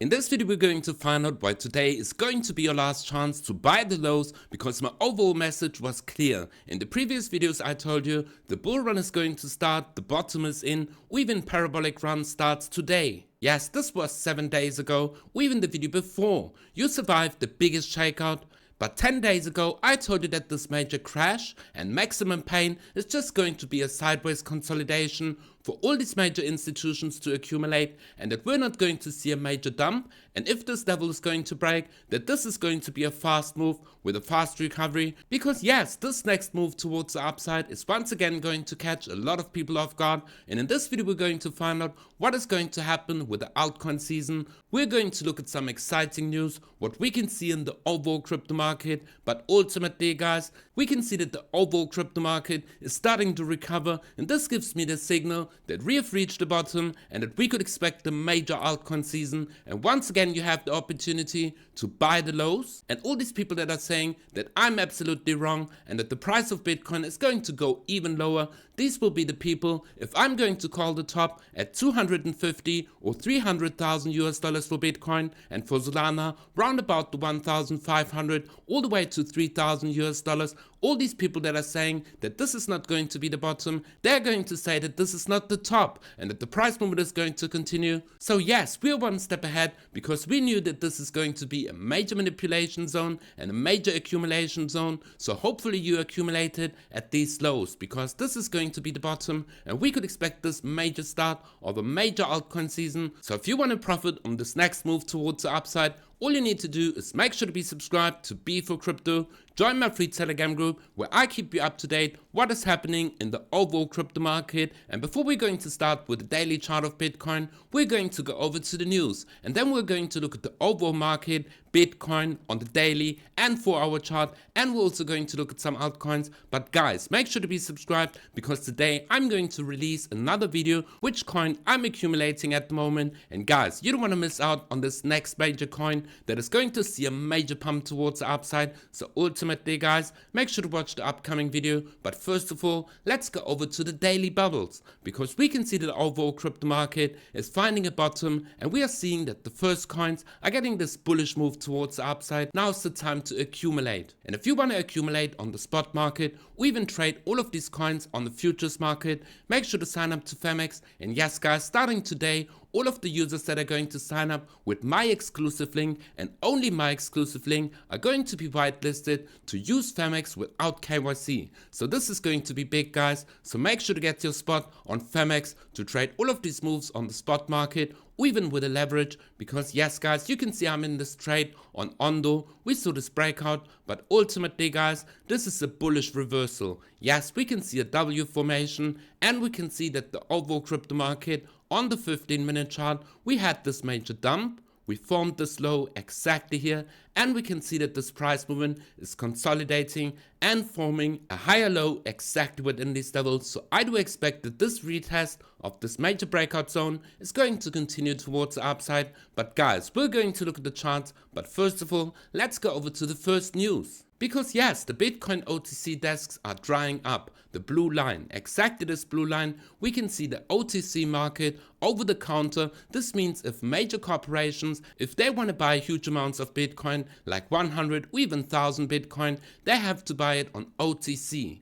In this video we're going to find out why today is going to be your last chance to buy the lows, because my overall message was clear. In the previous videos I told you the bull run is going to start, the bottom is in, or even parabolic run starts today. Yes, this was 7 days ago, or even the video before. You survived the biggest shakeout. But 10 days ago I told you that this major crash and maximum pain is just going to be a sideways consolidation for all these major institutions to accumulate, and that we're not going to see a major dump, and if this level is going to break, that this is going to be a fast move with a fast recovery, because yes, this next move towards the upside is once again going to catch a lot of people off guard. And in this video we're going to find out what is going to happen with the altcoin season. We're going to look at some exciting news, what we can see in the overall crypto market, but ultimately guys, we can see that the overall crypto market is starting to recover, and this gives me the signal that we have reached the bottom and that we could expect a major altcoin season. And once again you have the opportunity to buy the lows, and all these people that are saying that I'm absolutely wrong and that the price of Bitcoin is going to go even lower, these will be the people, if I'm going to call the top at 250 or 300,000 US dollars for Bitcoin, and for Solana round about the 1,500 all the way to 3,000 US dollars, all these people that are saying that this is not going to be the bottom, they're going to say that this is not the top and that the price movement is going to continue. So yes, we're one step ahead, because we knew that this is going to be a major manipulation zone and a major accumulation zone. So hopefully you accumulated at these lows, because this is going to be the bottom and we could expect this major start of a major altcoin season. So if you want to profit on this next move towards the upside, all you need to do is make sure to be subscribed to B4Crypto, join my free Telegram group where I keep you up to date what is happening in the overall crypto market. And before we're going to start with the daily chart of Bitcoin, we're going to go over to the news, and then we're going to look at the overall market, Bitcoin on the daily and 4-hour chart, and we're also going to look at some altcoins. But guys, make sure to be subscribed, because today I'm going to release another video which coin I'm accumulating at the moment. And guys, you don't want to miss out on this next major coin that is going to see a major pump towards the upside. So ultimately guys, make sure to watch the upcoming video. But first of all, let's go over to the daily bubbles, because we can see that the overall crypto market is finding a bottom, and we are seeing that the first coins are getting this bullish move towards the upside. Now is the time to accumulate. And if you want to accumulate on the spot market or even trade all of these coins on the futures market, make sure to sign up to Phemex. And yes guys, starting today, all of the users that are going to sign up with my exclusive link and only my exclusive link are going to be whitelisted to use Phemex without KYC. So this is going to be big guys, so make sure to get your spot on Phemex to trade all of these moves on the spot market, or even with a leverage, because yes guys, you can see I'm in this trade on Ondo. We saw this breakout, but ultimately guys, this is a bullish reversal. Yes, we can see a W formation, and we can see that the overall crypto market on the 15-minute chart, we had this major dump. We formed this low exactly here, and we can see that this price movement is consolidating and forming a higher low exactly within these levels. So I do expect that this retest of this major breakout zone is going to continue towards the upside. But guys, we're going to look at the charts, but first of all, let's go over to the first news. Because yes, the Bitcoin OTC desks are drying up. The blue line, exactly this blue line, we can see the OTC market over the counter. This means if major corporations, if they want to buy huge amounts of Bitcoin, like 100 or even 1000 Bitcoin, they have to buy it on OTC.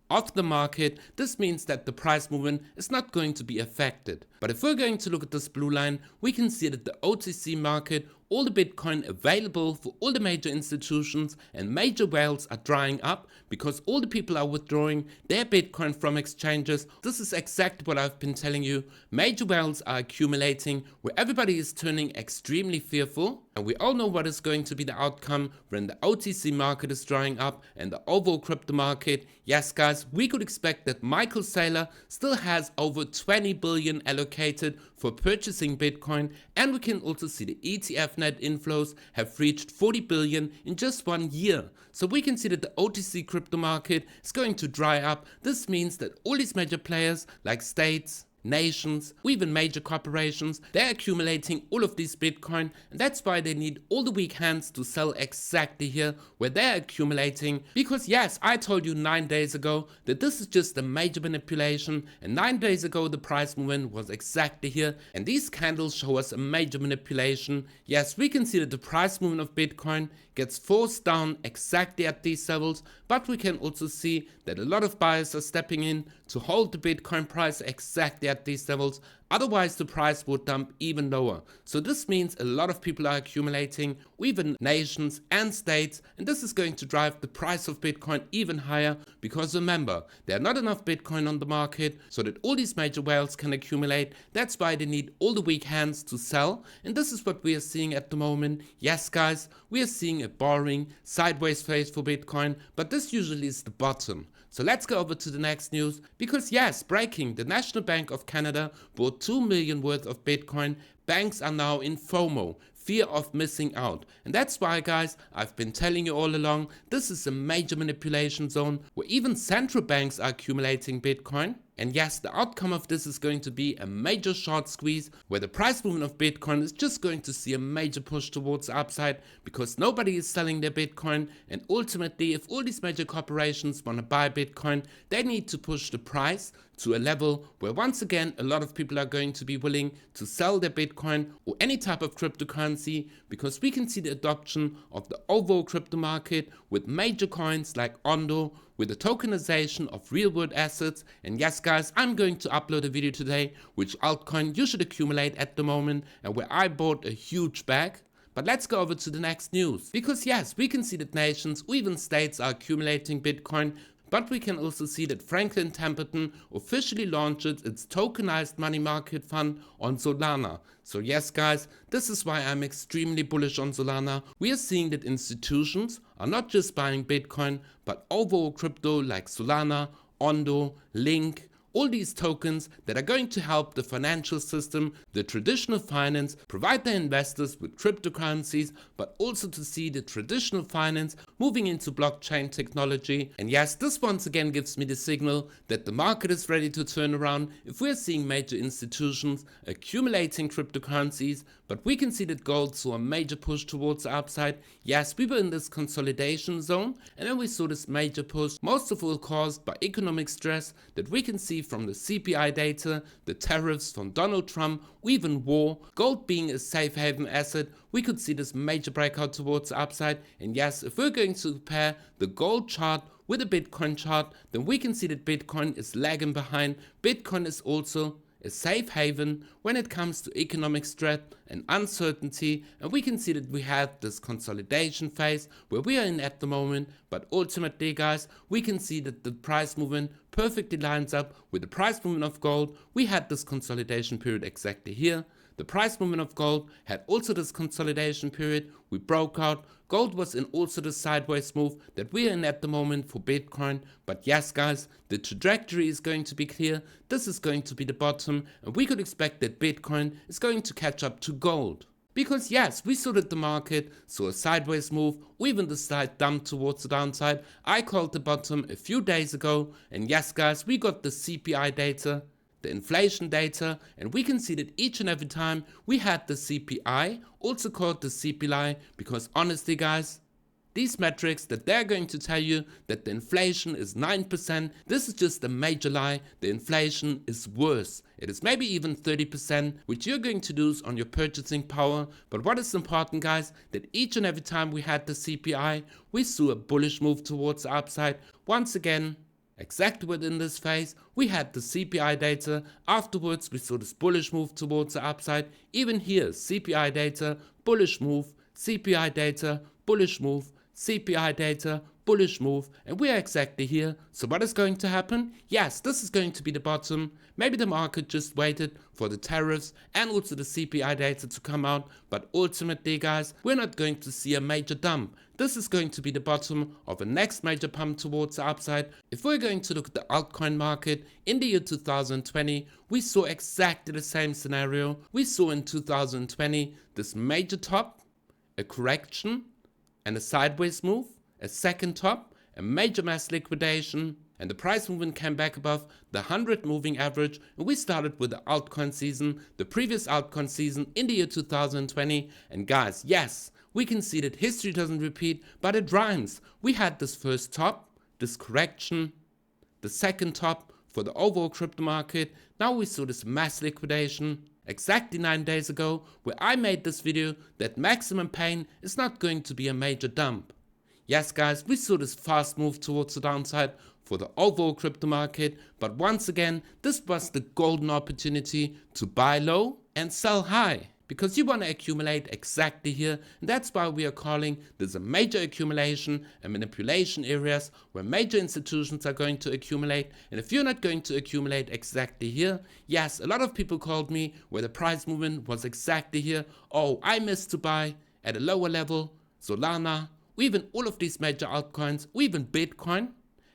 Off the market, this means that the price movement is not going to be affected. But if we're going to look at this blue line, we can see that the OTC market, all the Bitcoin available for all the major institutions and major whales are drying up, because all the people are withdrawing their Bitcoin from exchanges. This is exactly what I've been telling you. Major whales are accumulating where everybody is turning extremely fearful, and we all know what is going to be the outcome when the OTC market is drying up and the overall crypto market. Yes guys, we could expect that Michael Saylor still has over 20 billion allocated for purchasing Bitcoin, and we can also see the ETF net inflows have reached 40 billion in just 1 year. So we can see that the OTC crypto market is going to dry up. This means that all these major players like states, nations, or even major corporations. They're accumulating all of these Bitcoin, and that's why they need all the weak hands to sell exactly here where they're accumulating. Because yes, I told you 9 days ago that this is just a major manipulation, and 9 days ago the price movement was exactly here, and these candles show us a major manipulation. Yes, we can see that the price movement of Bitcoin gets forced down exactly at these levels, but we can also see that a lot of buyers are stepping in to hold the Bitcoin price exactly at these levels. Otherwise the price would dump even lower. So this means a lot of people are accumulating, even nations and states, and this is going to drive the price of Bitcoin even higher, because remember, there are not enough Bitcoin on the market so that all these major whales can accumulate. That's why they need all the weak hands to sell, and this is what we are seeing at the moment. Yes guys, we are seeing a boring sideways phase for Bitcoin, but this usually is the bottom. So let's go over to the next news, because yes, breaking, the National Bank of Canada bought 2 million worth of Bitcoin. Banks are now in FOMO, fear of missing out. And that's why guys, I've been telling you all along, this is a major manipulation zone where even central banks are accumulating Bitcoin. And yes, the outcome of this is going to be a major short squeeze where the price movement of Bitcoin is just going to see a major push towards the upside, because nobody is selling their Bitcoin, and ultimately if all these major corporations want to buy Bitcoin, they need to push the price to a level where once again a lot of people are going to be willing to sell their Bitcoin or any type of cryptocurrency, because we can see the adoption of the overall crypto market with major coins like Ondo, with the tokenization of real world assets. And yes guys, I'm going to upload a video today which altcoin you should accumulate at the moment, and where I bought a huge bag. But let's go over to the next news, because yes, we can see that nations or even states are accumulating Bitcoin, but we can also see that Franklin Templeton officially launched its tokenized money market fund on Solana. So yes guys, this is why I'm extremely bullish on Solana. We are seeing that institutions are not just buying Bitcoin, but overall crypto like Solana, Ondo, Link, all these tokens that are going to help the financial system, the traditional finance, provide their investors with cryptocurrencies, but also to see the traditional finance moving into blockchain technology. And yes, this once again gives me the signal that the market is ready to turn around if we're seeing major institutions accumulating cryptocurrencies. But we can see that gold saw a major push towards the upside. Yes, we were in this consolidation zone, and then we saw this major push, most of all caused by economic stress that we can see from the CPI data, the tariffs from Donald Trump, or even war. Gold being a safe haven asset, we could see this major breakout towards the upside. And yes, if we're going to compare the gold chart with a Bitcoin chart, then we can see that Bitcoin is lagging behind. Bitcoin is also a safe haven when it comes to economic threat and uncertainty, and we can see that we have this consolidation phase where we are in at the moment. But ultimately guys, we can see that the price movement perfectly lines up with the price movement of gold. We had this consolidation period exactly here. The price movement of gold had also this consolidation period. We broke out. Gold was in also the sideways move that we are in at the moment for Bitcoin. But yes guys, the trajectory is going to be clear. This is going to be the bottom, and we could expect that Bitcoin is going to catch up to gold. Because yes, we saw that the market saw a sideways move, or even the slight dump towards the downside. I called the bottom a few days ago, and yes guys, we got the CPI data, the inflation data, and we can see that each and every time we had the CPI, also called the CPI, because honestly guys, these metrics that they're going to tell you that the inflation is 9%, this is just a major lie. The inflation is worse. It is maybe even 30%, which you're going to lose on your purchasing power. But what is important guys, that each and every time we had the CPI, we saw a bullish move towards the upside. Once again, exactly within this phase, we had the CPI data. Afterwards, we saw this bullish move towards the upside. Even here, CPI data, bullish move, CPI data, bullish move, CPI data, bullish move, and we are exactly here. So what is going to happen? Yes, this is going to be the bottom. Maybe the market just waited for the tariffs and also the CPI data to come out, but ultimately guys, we're not going to see a major dump. This is going to be the bottom of a next major pump towards the upside. If we're going to look at the altcoin market in the year 2020, we saw exactly the same scenario. We saw in 2020 this major top, a correction, and a sideways move, a second top, a major mass liquidation, and the price movement came back above the 100 moving average, and we started with the altcoin season, the previous altcoin season in the year 2020. And guys, yes, we can see that history doesn't repeat, but it rhymes. We had this first top, this correction, the second top for the overall crypto market. Now we saw this mass liquidation exactly 9 days ago, where I made this video that maximum pain is not going to be a major dump. Yes guys, we saw this fast move towards the downside for the overall crypto market, but once again, this was the golden opportunity to buy low and sell high, because you want to accumulate exactly here, and that's why we are calling this a major accumulation and manipulation areas where major institutions are going to accumulate. And if you're not going to accumulate exactly here, yes, a lot of people called me where the price movement was exactly here. Oh, I missed to buy at a lower level, Solana, or even all of these major altcoins, or even Bitcoin.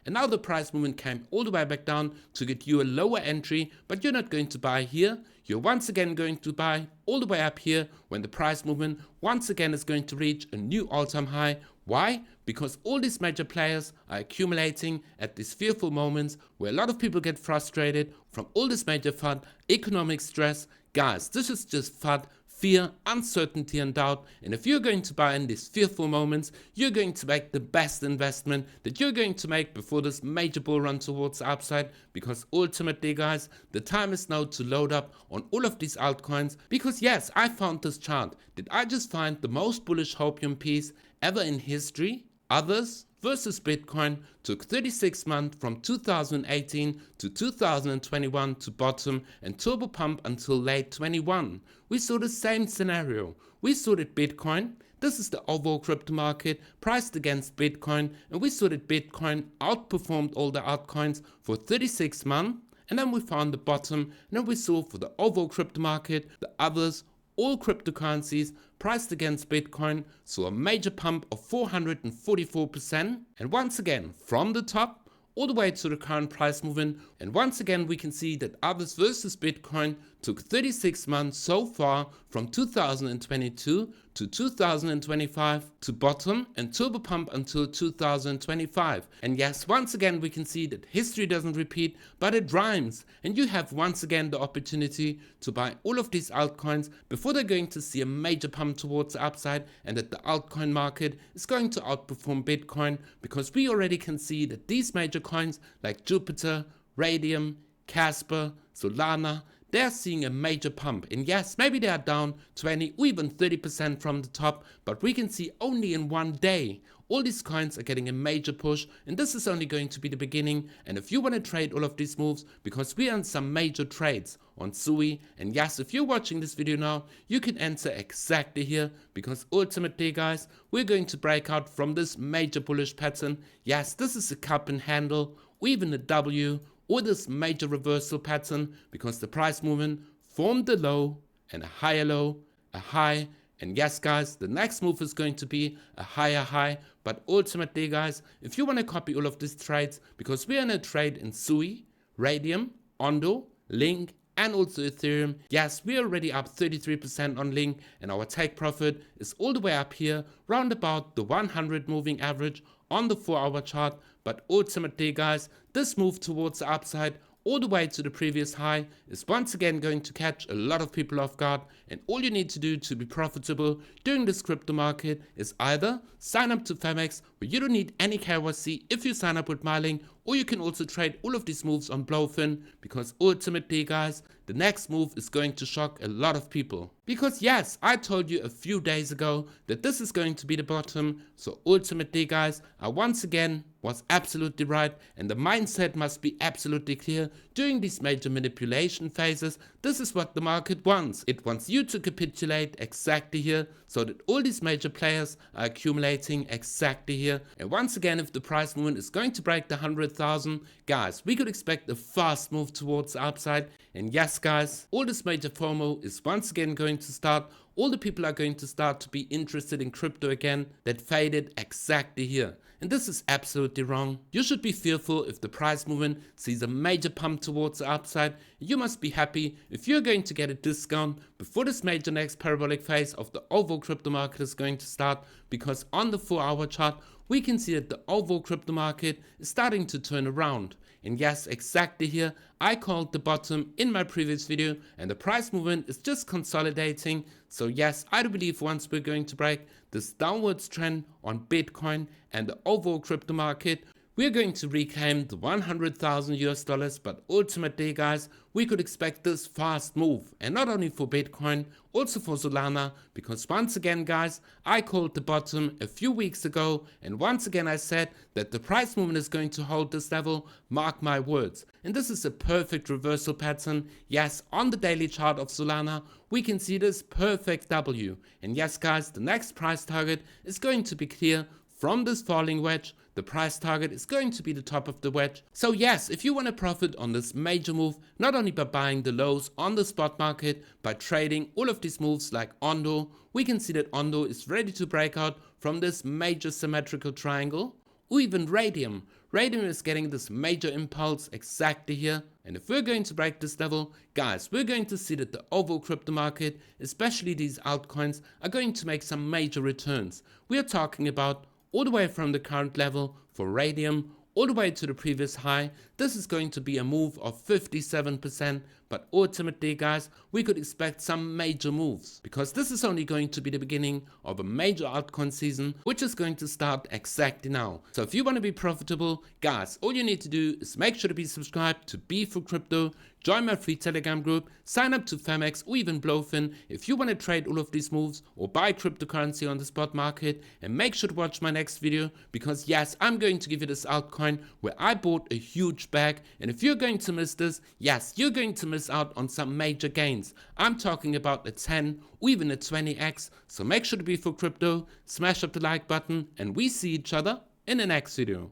And now the price movement came all the way back down to get you a lower entry, but you're not going to buy here. You're once again going to buy all the way up here when the price movement once again is going to reach a new all-time high. Why? Because all these major players are accumulating at these fearful moments where a lot of people get frustrated from all this major FUD, economic stress. Guys, this is just FUD. Fear, uncertainty and doubt, and if you're going to buy in these fearful moments, you're going to make the best investment that you're going to make before this major bull run towards the upside, because ultimately guys, the time is now to load up on all of these altcoins. Because yes, I found this chart. Did I just find the most bullish hopium piece ever in history? Others versus Bitcoin took 36 months from 2018 to 2021 to bottom and turbo pump until late 21. We saw the same scenario. We saw that Bitcoin, this is the overall crypto market priced against Bitcoin, and we saw that Bitcoin outperformed all the altcoins for 36 months, and then we found the bottom, and then we saw for the overall crypto market, the others, all cryptocurrencies priced against Bitcoin saw a major pump of 444%, and once again from the top all the way to the current price movement. And once again we can see that others versus Bitcoin took 36 months so far from 2022 to 2025 to bottom and turbo pump until 2025. And yes, once again we can see that history doesn't repeat, but it rhymes, and you have once again the opportunity to buy all of these altcoins before they're going to see a major pump towards the upside, and that the altcoin market is going to outperform Bitcoin, because we already can see that these major coins like Jupiter, Radium, Casper, Solana, they're seeing a major pump. And yes, maybe they are down 20 or even 30% from the top, but we can see only in one day all these coins are getting a major push, and this is only going to be the beginning. And if you want to trade all of these moves, because we earn some major trades on Sui, and yes, if you're watching this video now, you can enter exactly here, because ultimately guys, we're going to break out from this major bullish pattern. Yes, this is a cup and handle, or even a W, or this major reversal pattern, because the price movement formed a low and a higher low, a high, and yes guys, the next move is going to be a higher high. But ultimately guys, if you want to copy all of these trades, because we're in a trade in Sui, Radium, Ondo, Link, and also Ethereum. Yes, we're already up 33% on Link, and our take profit is all the way up here, round about the 100 moving average on the 4-hour chart. But ultimately guys, this move towards the upside all the way to the previous high is once again going to catch a lot of people off guard, and all you need to do to be profitable during this crypto market is either sign up to Phemex, where you don't need any KYC if you sign up with my link, or you can also trade all of these moves on BloFin, because ultimately guys, the next move is going to shock a lot of people. Because yes, I told you a few days ago that this is going to be the bottom, so ultimately guys, I once again was absolutely right, and the mindset must be absolutely clear during these major manipulation phases. This is what the market wants. It wants you to capitulate exactly here, so that all these major players are accumulating exactly here. And once again, if the price movement is going to break the 100,000, guys, we could expect a fast move towards the upside. And yes guys, all this major FOMO is once again going to start all the people are going to start to be interested in crypto again that faded exactly here. And this is absolutely wrong. You should be fearful if the price movement sees a major pump towards the upside. You must be happy if you're going to get a discount before this major next parabolic phase of the overall crypto market is going to start, because on the 4-hour chart we can see that the overall crypto market is starting to turn around. And yes, exactly here I called the bottom in my previous video, and the price movement is just consolidating. So yes, I do believe once we're going to break this downwards trend on Bitcoin and the overall crypto market, we're going to reclaim the 100,000 US dollars, but ultimately guys, we could expect this fast move, and not only for Bitcoin, also for Solana, because once again guys, I called the bottom a few weeks ago, and once again I said that the price movement is going to hold this level, mark my words. And this is a perfect reversal pattern. Yes, on the daily chart of Solana, we can see this perfect W. And yes guys, the next price target is going to be clear. From this falling wedge, the price target is going to be the top of the wedge. So yes, if you want to profit on this major move, not only by buying the lows on the spot market, by trading all of these moves like Ondo, we can see that Ondo is ready to break out from this major symmetrical triangle. Or even Radium. Radium is getting this major impulse exactly here. And if we're going to break this level, guys, we're going to see that the overall crypto market, especially these altcoins, are going to make some major returns. We are talking about all the way from the current level for Radium, all the way to the previous high. This is going to be a move of 57%, but ultimately guys, we could expect some major moves, because this is only going to be the beginning of a major altcoin season, which is going to start exactly now. So if you want to be profitable, guys, all you need to do is make sure to be subscribed to Be For Crypto, join my free Telegram group, sign up to Phemex or even BloFin if you want to trade all of these moves or buy cryptocurrency on the spot market, and make sure to watch my next video, because yes, I'm going to give you this altcoin where I bought a huge bag, and if you're going to miss this, yes, you're going to miss out on some major gains. I'm talking about a 10 or even a 20x, so make sure to Be For Crypto, smash up the like button, and we see each other in the next video.